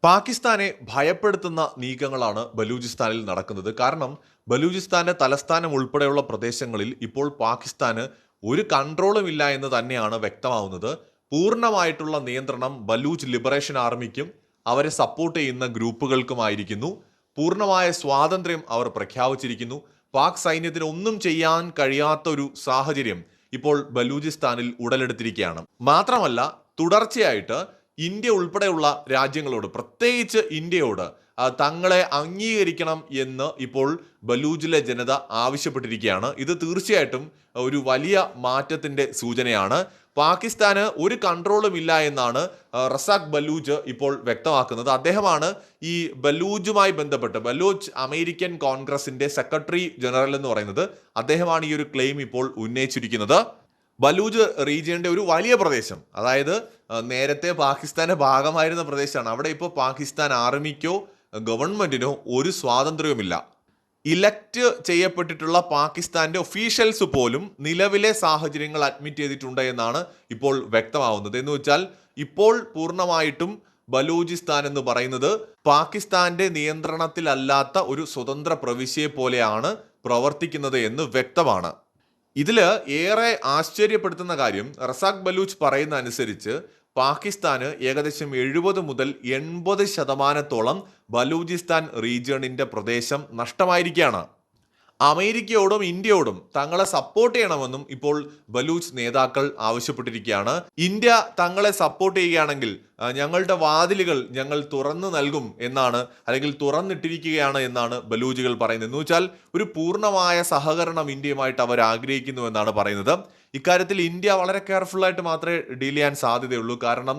പാകിസ്ഥാനെ ഭയപ്പെടുത്തുന്ന നീക്കങ്ങളാണ് ബലൂചിസ്ഥാനിൽ നടക്കുന്നത്. കാരണം ബലൂചിസ്ഥാന്റെ തലസ്ഥാനം ഉൾപ്പെടെയുള്ള പ്രദേശങ്ങളിൽ ഇപ്പോൾ പാകിസ്ഥാന് ഒരു കൺട്രോളും ഇല്ല എന്ന് തന്നെയാണ് വ്യക്തമാവുന്നത്. പൂർണ്ണമായിട്ടുള്ള നിയന്ത്രണം ബലൂച്ച് ലിബറേഷൻ ആർമിക്കും അവരെ സപ്പോർട്ട് ചെയ്യുന്ന ഗ്രൂപ്പുകൾക്കുമായിരിക്കുന്നു. പൂർണ്ണമായ സ്വാതന്ത്ര്യം അവർ പ്രഖ്യാപിച്ചിരിക്കുന്നു. പാക് സൈന്യത്തിന് ഒന്നും ചെയ്യാൻ കഴിയാത്ത ഒരു സാഹചര്യം ഇപ്പോൾ ബലൂചിസ്ഥാനിൽ ഉടലെടുത്തിരിക്കുകയാണ്. മാത്രമല്ല, തുടർച്ചയായിട്ട് ഇന്ത്യ ഉൾപ്പെടെയുള്ള രാജ്യങ്ങളോട്, പ്രത്യേകിച്ച് ഇന്ത്യയോട് തങ്ങളെ അംഗീകരിക്കണം എന്ന് ഇപ്പോൾ ബലൂജിലെ ജനത ആവശ്യപ്പെട്ടിരിക്കുകയാണ്. ഇത് തീർച്ചയായിട്ടും ഒരു വലിയ മാറ്റത്തിന്റെ സൂചനയാണ്. പാകിസ്ഥാന് ഒരു കൺട്രോളും ഇല്ല എന്നാണ് റസാഖ് ബലൂച്ച് ഇപ്പോൾ വ്യക്തമാക്കുന്നത്. അദ്ദേഹമാണ് ഈ ബലൂജുമായി ബന്ധപ്പെട്ട് ബലൂച്ച് അമേരിക്കൻ കോൺഗ്രസിന്റെ സെക്രട്ടറി ജനറൽ എന്ന് പറയുന്നത്. അദ്ദേഹമാണ് ഈ ഒരു ക്ലെയിം ഇപ്പോൾ ഉന്നയിച്ചിരിക്കുന്നത്. ബലൂജ് റീജിയന്റെ ഒരു വലിയ പ്രദേശം, അതായത് നേരത്തെ പാകിസ്ഥാന്റെ ഭാഗമായിരുന്ന പ്രദേശമാണ്. അവിടെ ഇപ്പോൾ പാകിസ്ഥാൻ ആർമിക്കോ ഗവൺമെന്റിനോ ഒരു സ്വാതന്ത്ര്യവുമില്ല. ഇലക്ട് ചെയ്യപ്പെട്ടിട്ടുള്ള പാകിസ്ഥാന്റെ ഒഫീഷ്യൽസ് പോലും നിലവിലെ സാഹചര്യങ്ങൾ അഡ്മിറ്റ് ചെയ്തിട്ടുണ്ട് എന്നാണ് ഇപ്പോൾ വ്യക്തമാവുന്നത്. എന്ന് വെച്ചാൽ ഇപ്പോൾ പൂർണ്ണമായിട്ടും ബലൂചിസ്ഥാൻ എന്ന് പറയുന്നത് പാകിസ്ഥാന്റെ നിയന്ത്രണത്തിലല്ലാത്ത ഒരു സ്വതന്ത്ര പ്രവിശ്യയെ പോലെയാണ് പ്രവർത്തിക്കുന്നത് എന്ന് വ്യക്തമാണ്. ഇതില് ഏറെ ആശ്ചര്യപ്പെടുത്തുന്ന കാര്യം, റസാഖ് ബലൂച്ച് പറയുന്ന അനുസരിച്ച് പാകിസ്ഥാന് ഏകദേശം 70 മുതൽ 80% ബലൂചിസ്ഥാൻ റീജിയണിന്റെ പ്രദേശം നഷ്ടമായിരിക്കുകയാണ്. അമേരിക്കയോടും ഇന്ത്യയോടും തങ്ങളെ സപ്പോർട്ട് ചെയ്യണമെന്നും ഇപ്പോൾ ബലൂച്ച് നേതാക്കൾ ആവശ്യപ്പെട്ടിരിക്കുകയാണ്. ഇന്ത്യ തങ്ങളെ സപ്പോർട്ട് ചെയ്യുകയാണെങ്കിൽ ഞങ്ങളുടെ വാതിലുകൾ ഞങ്ങൾ തുറന്നു നൽകും എന്നാണ്, അല്ലെങ്കിൽ തുറന്നിട്ടിരിക്കുകയാണ് എന്നാണ് ബലൂചികൾ പറയുന്നത്. എന്ന് വെച്ചാൽ ഒരു പൂർണ്ണമായ സഹകരണം ഇന്ത്യയുമായിട്ട് അവർ ആഗ്രഹിക്കുന്നു എന്നാണ് പറയുന്നത്. ഇക്കാര്യത്തിൽ ഇന്ത്യ വളരെ കെയർഫുൾ ആയിട്ട് മാത്രമേ ഡീൽ ചെയ്യാൻ സാധ്യതയുള്ളൂ. കാരണം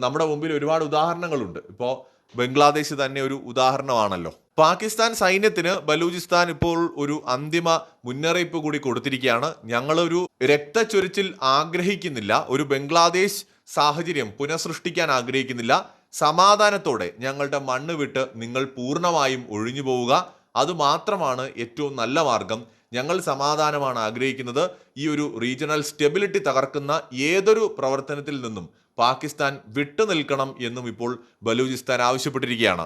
നമ്മുടെ മുമ്പിൽ ഒരുപാട് ഉദാഹരണങ്ങളുണ്ട്. ഇപ്പോൾ ബംഗ്ലാദേശ് തന്നെ ഒരു ഉദാഹരണമാണല്ലോ. പാകിസ്ഥാൻ സൈന്യത്തിന് ബലൂചിസ്ഥാൻ ഇപ്പോൾ ഒരു അന്തിമ മുന്നറിയിപ്പ് കൂടി കൊടുത്തിരിക്കുകയാണ്. ഞങ്ങളൊരു രക്തച്ചൊരിച്ചിൽ ആഗ്രഹിക്കുന്നില്ല, ഒരു ബംഗ്ലാദേശ് സാഹചര്യം പുനഃസൃഷ്ടിക്കാൻ ആഗ്രഹിക്കുന്നില്ല. സമാധാനത്തോടെ ഞങ്ങളുടെ മണ്ണ് വിട്ട് നിങ്ങൾ പൂർണ്ണമായും ഒഴിഞ്ഞു പോവുക, അതുമാത്രമാണ് ഏറ്റവും നല്ല മാർഗം. ഞങ്ങൾ സമാധാനമാണ് ആഗ്രഹിക്കുന്നത്. ഈ ഒരു റീജിയണൽ സ്റ്റെബിലിറ്റി തകർക്കുന്ന ഏതൊരു പ്രവർത്തനത്തിൽ നിന്നും പാകിസ്ഥാൻ വിട്ടുനിൽക്കണം എന്നും ഇപ്പോൾ ബലൂചിസ്ഥാൻ ആവശ്യപ്പെട്ടിരിക്കുകയാണ്.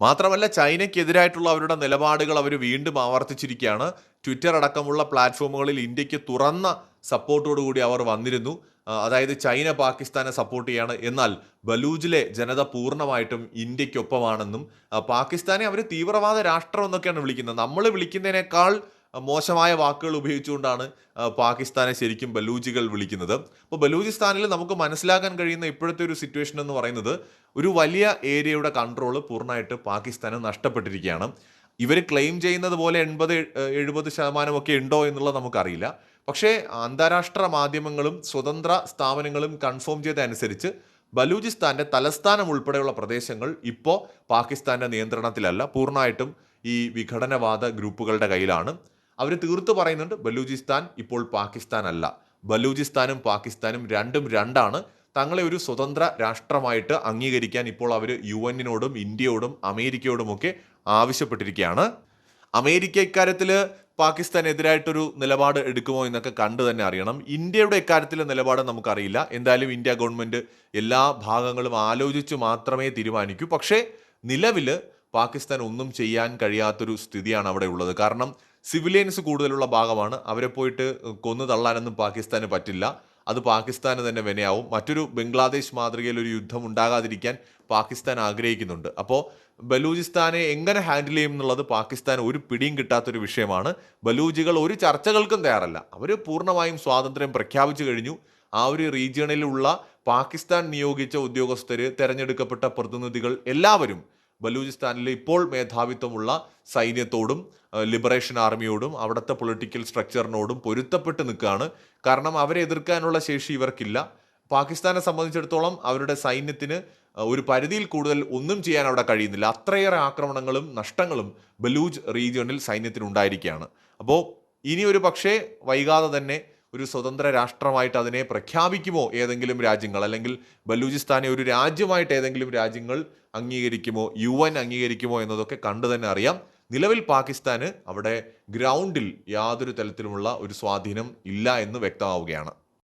മാത്രമല്ല, ചൈനയ്ക്കെതിരായിട്ടുള്ള അവരുടെ നിലപാടുകൾ അവർ വീണ്ടും ആവർത്തിച്ചിരിക്കുകയാണ്. ട്വിറ്റർ അടക്കമുള്ള പ്ലാറ്റ്ഫോമുകളിൽ ഇന്ത്യക്ക് തുറന്ന സപ്പോർട്ടോടുകൂടി അവർ വന്നിരുന്നു. അതായത് ചൈന പാകിസ്ഥാനെ സപ്പോർട്ട് ചെയ്യാണ്, എന്നാൽ ബലൂജിലെ ജനത പൂർണ്ണമായിട്ടും ഇന്ത്യക്കൊപ്പമാണെന്നും പാകിസ്ഥാനെ അവർ തീവ്രവാദ രാഷ്ട്രം എന്നൊക്കെയാണ് വിളിക്കുന്നത്. നമ്മൾ വിളിക്കുന്നതിനേക്കാൾ മോശമായ വാക്കുകൾ ഉപയോഗിച്ചുകൊണ്ടാണ് പാകിസ്ഥാനെ ശരിക്കും ബലൂജികൾ വിളിക്കുന്നത്. അപ്പോൾ ബലൂചിസ്ഥാനിൽ നമുക്ക് മനസ്സിലാക്കാൻ കഴിയുന്ന ഇപ്പോഴത്തെ ഒരു സിറ്റുവേഷൻ എന്ന് പറയുന്നത്, ഒരു വലിയ ഏരിയയുടെ കൺട്രോൾ പൂർണ്ണമായിട്ട് പാകിസ്ഥാന് നഷ്ടപ്പെട്ടിരിക്കുകയാണ്. ഇവർ ക്ലെയിം ചെയ്യുന്നത് പോലെ 80-70% ഒക്കെ ഉണ്ടോ എന്നുള്ളത് നമുക്കറിയില്ല. പക്ഷേ അന്താരാഷ്ട്ര മാധ്യമങ്ങളും സ്വതന്ത്ര സ്ഥാപനങ്ങളും കൺഫേം ചെയ്ത അനുസരിച്ച് ബലൂചിസ്ഥാന്റെ തലസ്ഥാനം ഉൾപ്പെടെയുള്ള പ്രദേശങ്ങൾ ഇപ്പോൾ പാകിസ്ഥാന്റെ നിയന്ത്രണത്തിലല്ല, പൂർണ്ണമായിട്ടും ഈ വിഘടനവാദ ഗ്രൂപ്പുകളുടെ കയ്യിലാണ്. അവർ തീർത്തു പറയുന്നുണ്ട്, ബലൂചിസ്ഥാൻ ഇപ്പോൾ പാകിസ്ഥാൻ അല്ല, ബലൂചിസ്ഥാനും പാകിസ്ഥാനും രണ്ടും രണ്ടാണ്. തങ്ങളെ ഒരു സ്വതന്ത്ര രാഷ്ട്രമായിട്ട് അംഗീകരിക്കാൻ ഇപ്പോൾ അവർ UN-നോടും ഇന്ത്യയോടും അമേരിക്കയോടുമൊക്കെ ആവശ്യപ്പെട്ടിരിക്കുകയാണ്. അമേരിക്ക ഇക്കാര്യത്തിൽ പാകിസ്ഥാനെതിരായിട്ടൊരു നിലപാട് എടുക്കുമോ എന്നൊക്കെ കണ്ടു തന്നെ അറിയണം. ഇന്ത്യയുടെ ഇക്കാര്യത്തിലെ നിലപാട് നമുക്കറിയില്ല. എന്തായാലും ഇന്ത്യ ഗവൺമെന്റ് എല്ലാ ഭാഗങ്ങളും ആലോചിച്ച് മാത്രമേ തീരുമാനിക്കൂ. പക്ഷേ നിലവിൽ പാകിസ്ഥാൻ ഒന്നും ചെയ്യാൻ കഴിയാത്തൊരു സ്ഥിതിയാണ് അവിടെ ഉള്ളത്. കാരണം സിവിലിയൻസ് കൂടുതലുള്ള ഭാഗമാണ്. അവരെ പോയിട്ട് കൊന്നു തള്ളാനൊന്നും പാകിസ്ഥാന് പറ്റില്ല. അത് പാകിസ്ഥാന് തന്നെ വിനയാവും. മറ്റൊരു ബംഗ്ലാദേശ് മാതൃകയിൽ ഒരു യുദ്ധം ഉണ്ടാകാതിരിക്കാൻ പാകിസ്ഥാൻ ആഗ്രഹിക്കുന്നുണ്ട്. അപ്പോൾ ബലൂചിസ്ഥാനെ എങ്ങനെ ഹാൻഡിൽ ചെയ്യും എന്നുള്ളത് പാകിസ്ഥാൻ ഒരു പിടിയും കിട്ടാത്തൊരു വിഷയമാണ്. ബലൂജികൾ ഒരു ചർച്ചകൾക്കും തയ്യാറല്ല. അവർ പൂർണ്ണമായും സ്വാതന്ത്ര്യം പ്രഖ്യാപിച്ചു കഴിഞ്ഞു. ആ ഒരു റീജിയണിലുള്ള പാകിസ്ഥാൻ നിയോഗിച്ച ഉദ്യോഗസ്ഥർ, തെരഞ്ഞെടുക്കപ്പെട്ട പ്രതിനിധികൾ എല്ലാവരും ബലൂചിസ്ഥാനിൽ ഇപ്പോൾ മേധാവിത്വമുള്ള സൈന്യത്തോടും ലിബറേഷൻ ആർമിയോടും അവിടുത്തെ പൊളിറ്റിക്കൽ സ്ട്രക്ചറിനോടും പൊരുത്തപ്പെട്ട് നിൽക്കുകയാണ്. കാരണം അവരെ എതിർക്കാനുള്ള ശേഷി ഇവർക്കില്ല. പാകിസ്ഥാനെ സംബന്ധിച്ചിടത്തോളം അവരുടെ സൈന്യത്തിന് ഒരു പരിധിയിൽ കൂടുതൽ ഒന്നും ചെയ്യാൻ അവിടെ കഴിയുന്നില്ല. അത്രയേറെ ആക്രമണങ്ങളും നഷ്ടങ്ങളും ബലൂജ് റീജിയണിൽ സൈന്യത്തിനുണ്ടായിരിക്കുകയാണ്. അപ്പോൾ ഇനി ഒരു പക്ഷേ വൈകാതെ തന്നെ ഒരു സ്വതന്ത്ര രാഷ്ട്രമായിട്ട് അതിനെ പ്രഖ്യാപിക്കുമോ ഏതെങ്കിലും രാജ്യങ്ങൾ, അല്ലെങ്കിൽ ബലൂചിസ്ഥാനെ ഒരു രാജ്യമായിട്ട് ഏതെങ്കിലും രാജ്യങ്ങൾ അംഗീകരിക്കുമോ, UN അംഗീകരിക്കുമോ എന്നതൊക്കെ കണ്ടു തന്നെ അറിയാം. നിലവിൽ പാകിസ്ഥാന് അവിടെ ഗ്രൗണ്ടിൽ യാതൊരു തരത്തിലുമുള്ള ഒരു സ്വാധീനം ഇല്ല എന്ന് വ്യക്തമാവുകയാണ്.